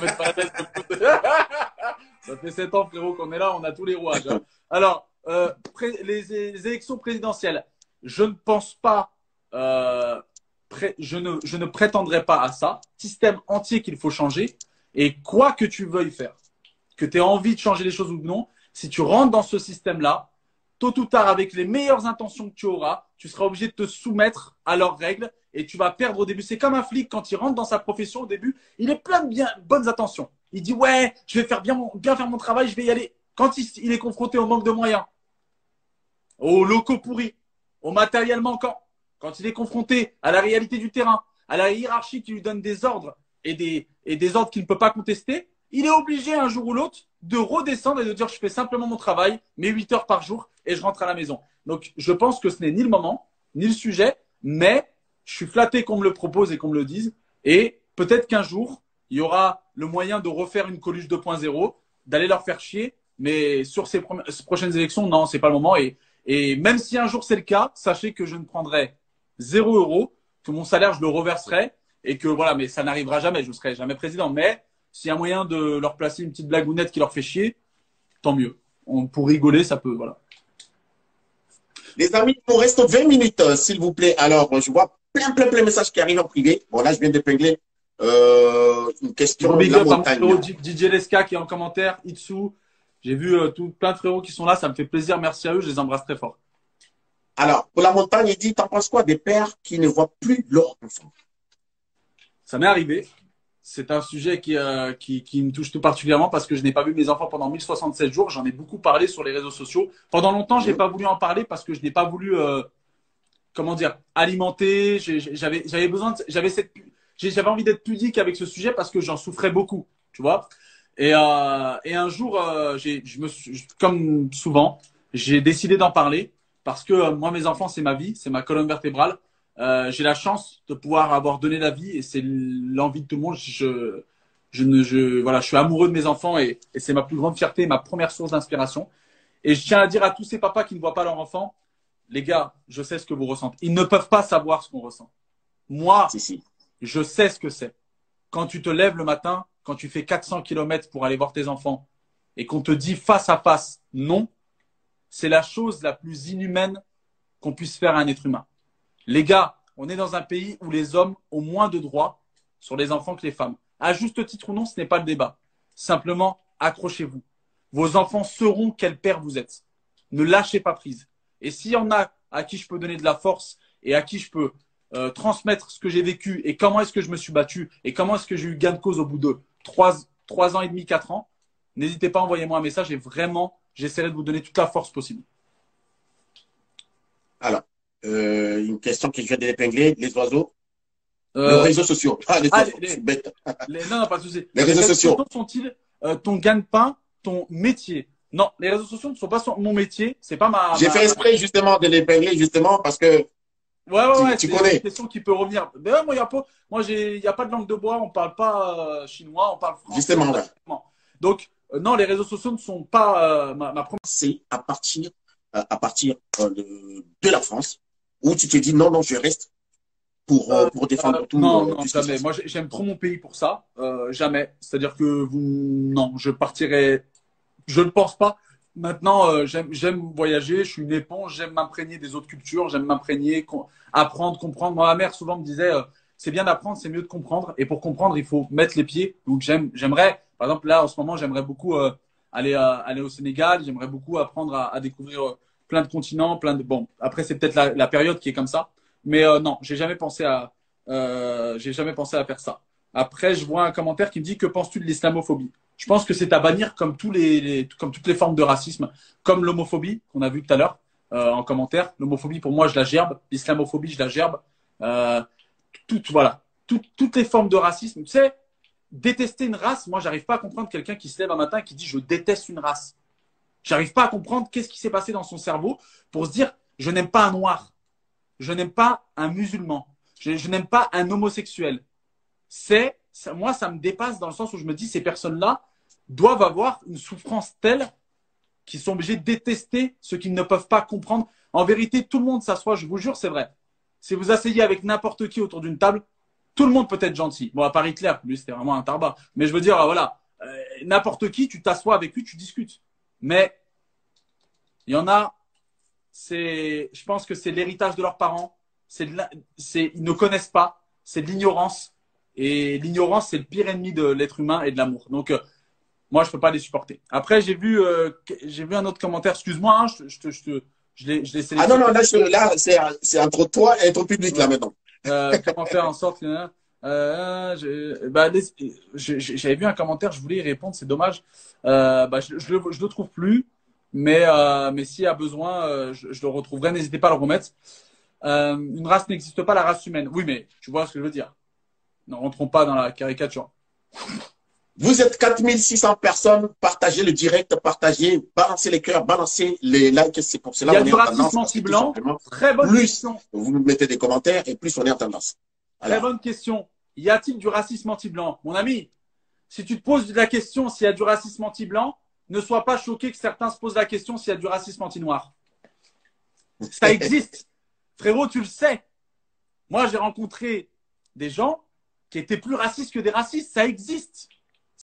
faites pas la tête. Ça fait 7 ans, frérot, qu'on est là, on a tous les rouages. Hein. Alors, les élections présidentielles, je ne pense pas, je ne prétendrai pas à ça. Système entier qu'il faut changer. Et quoi que tu veuilles faire, que tu aies envie de changer les choses ou non, si tu rentres dans ce système-là, tôt ou tard, avec les meilleures intentions que tu auras, tu seras obligé de te soumettre à leurs règles et tu vas perdre au début. C'est comme un flic quand il rentre dans sa profession au début, il est plein de bonnes intentions. Il dit ouais, je vais faire bien faire mon travail, je vais y aller. Quand il est confronté au manque de moyens, aux locaux pourris, au matériel manquant, quand il est confronté à la réalité du terrain, à la hiérarchie qui lui donne des ordres et des ordres qu'il ne peut pas contester, il est obligé un jour ou l'autre de redescendre et de dire je fais simplement mon travail, mes 8 heures par jour et je rentre à la maison. Donc je pense que ce n'est ni le moment, ni le sujet, mais je suis flatté qu'on me le propose et qu'on me le dise. Et peut-être qu'un jour, il y aura le moyen de refaire une Coluche 2.0, d'aller leur faire chier. Mais sur ces prochaines élections, non, c'est pas le moment. Et même si un jour c'est le cas, sachez que je ne prendrai 0 €, que mon salaire, je le reverserai et que voilà, mais ça n'arrivera jamais, je ne serai jamais président. Mais s'il y a moyen de leur placer une petite blagounette qui leur fait chier, tant mieux. Pour rigoler, ça peut, voilà. Les amis, il nous reste 20 minutes, s'il vous plaît. Alors, je vois plein de messages qui arrivent en privé. Bon, là, je viens d'épingler une question de Big la up à mon montagne. frérot DJ Leska qui est en commentaire, Itsu. J'ai vu plein de frérots qui sont là, ça me fait plaisir. Merci à eux, je les embrasse très fort. Alors, pour la montagne, il dit, t'en penses quoi des pères qui ne voient plus leurs enfants? Ça m'est arrivé. C'est un sujet qui me touche tout particulièrement parce que je n'ai pas vu mes enfants pendant 1067 jours. J'en ai beaucoup parlé sur les réseaux sociaux. Pendant longtemps, je n'ai pas voulu en parler parce que je n'ai pas voulu, comment dire, alimenter. J'avais besoin, j'avais envie d'être pudique avec ce sujet parce que j'en souffrais beaucoup, tu vois. Et un jour, comme souvent, j'ai décidé d'en parler parce que moi, mes enfants, c'est ma vie, c'est ma colonne vertébrale. J'ai la chance de pouvoir avoir donné la vie et c'est l'envie de tout le monde. Voilà, je suis amoureux de mes enfants et c'est ma plus grande fierté, ma première source d'inspiration. Et je tiens à dire à tous ces papas qui ne voient pas leur enfant, les gars, je sais ce que vous ressentez. Ils ne peuvent pas savoir ce qu'on ressent. Moi, Si. je sais ce que c'est. Quand tu te lèves le matin, quand tu fais 400 km pour aller voir tes enfants et qu'on te dit face à face non, c'est la chose la plus inhumaine qu'on puisse faire à un être humain. Les gars, on est dans un pays où les hommes ont moins de droits sur les enfants que les femmes. À juste titre ou non, ce n'est pas le débat. Simplement, accrochez-vous. Vos enfants sauront quel père vous êtes. Ne lâchez pas prise. Et s'il y en a à qui je peux donner de la force et à qui je peux transmettre ce que j'ai vécu et comment est-ce que je me suis battu et comment est-ce que j'ai eu gain de cause au bout de 3 ans et demi, 4 ans, n'hésitez pas à envoyer moi un message et vraiment, j'essaierai de vous donner toute la force possible. Alors, une question que je viens d'épingler, les oiseaux. Les réseaux sociaux. Ah, les oiseaux, c'est bête. Non, pas de souci. Les réseaux sociaux. Sont-ils ton gagne-pain, ton métier? Non, les réseaux sociaux ne sont pas mon métier. C'est pas ma. J'ai fait exprès justement de l'épingler justement parce que ouais, tu c'est connais. une question qui peut revenir. Mais ouais, moi, il n'y a pas de langue de bois. On parle pas chinois, on parle français. Justement, là. Donc, non, les réseaux sociaux ne sont pas ma première. C'est à partir de la France où tu te dis non, je reste pour défendre tout. Non, jamais. Moi, j'aime trop mon pays pour ça. Jamais. C'est-à-dire que non, je partirai. Je ne pense pas. Maintenant, j'aime voyager. Je suis une éponge. J'aime m'imprégner des autres cultures. J'aime m'imprégner, apprendre, comprendre. Moi, ma mère souvent me disait, c'est bien d'apprendre, c'est mieux de comprendre. Et pour comprendre, il faut mettre les pieds. Donc, j'aimerais, par exemple, là, en ce moment, j'aimerais beaucoup aller au Sénégal. J'aimerais beaucoup apprendre à découvrir plein de continents, Bon, après, c'est peut-être la période qui est comme ça. Mais non, j'ai jamais pensé à faire ça. Après, je vois un commentaire qui me dit que penses-tu de l'islamophobie? Je pense que c'est à bannir comme toutes les formes de racisme, comme l'homophobie qu'on a vu tout à l'heure en commentaire. L'homophobie, pour moi, je la gerbe. L'islamophobie, je la gerbe. Toutes les formes de racisme. Tu sais, détester une race, moi, j'arrive pas à comprendre quelqu'un qui se lève un matin et qui dit je déteste une race. J'arrive pas à comprendre qu'est-ce qui s'est passé dans son cerveau pour se dire je n'aime pas un noir. Je n'aime pas un musulman. Je n'aime pas un homosexuel. Moi, ça me dépasse dans le sens où je me dis ces personnes-là doivent avoir une souffrance telle qu'ils sont obligés de détester ce qu'ils ne peuvent pas comprendre. En vérité, tout le monde s'assoit, je vous jure, c'est vrai. Si vous asseyez avec n'importe qui autour d'une table, Tout le monde peut être gentil. Bon, à part Hitler, lui, c'était vraiment un tarbat. Mais je veux dire, voilà, n'importe qui, tu t'assois avec lui, tu discutes. Mais il y en a, je pense que c'est l'héritage de leurs parents. Ils ne connaissent pas. C'est de l'ignorance. Et l'ignorance, c'est le pire ennemi de l'être humain et de l'amour. Donc, moi, je peux pas les supporter. Après, j'ai vu un autre commentaire. Excuse-moi, hein, je l'ai sélectionné. Ah non, non, là c'est entre toi et ton public, là, maintenant. Comment faire en sorte que… j'avais vu un commentaire, je voulais y répondre, c'est dommage. Je le trouve plus, mais s'il y a besoin, je le retrouverai. N'hésitez pas à le remettre. Une race n'existe pas, la race humaine. Oui, mais tu vois ce que je veux dire. Ne rentrons pas dans la caricature. Vous êtes 4600 personnes, partagez le direct, partagez, balancez les cœurs, balancez les likes, c'est pour cela qu'on est en tendance. Il y a du racisme anti-blanc. Très bonne question. Vous mettez des commentaires et plus on est en tendance. Alors. Très bonne question. Y a-t-il du racisme anti-blanc? Mon ami, si tu te poses la question s'il y a du racisme anti-blanc, ne sois pas choqué que certains se posent la question s'il y a du racisme anti-noir. Ça existe. Frérot, tu le sais. Moi, j'ai rencontré des gens qui étaient plus racistes que des racistes. Ça existe.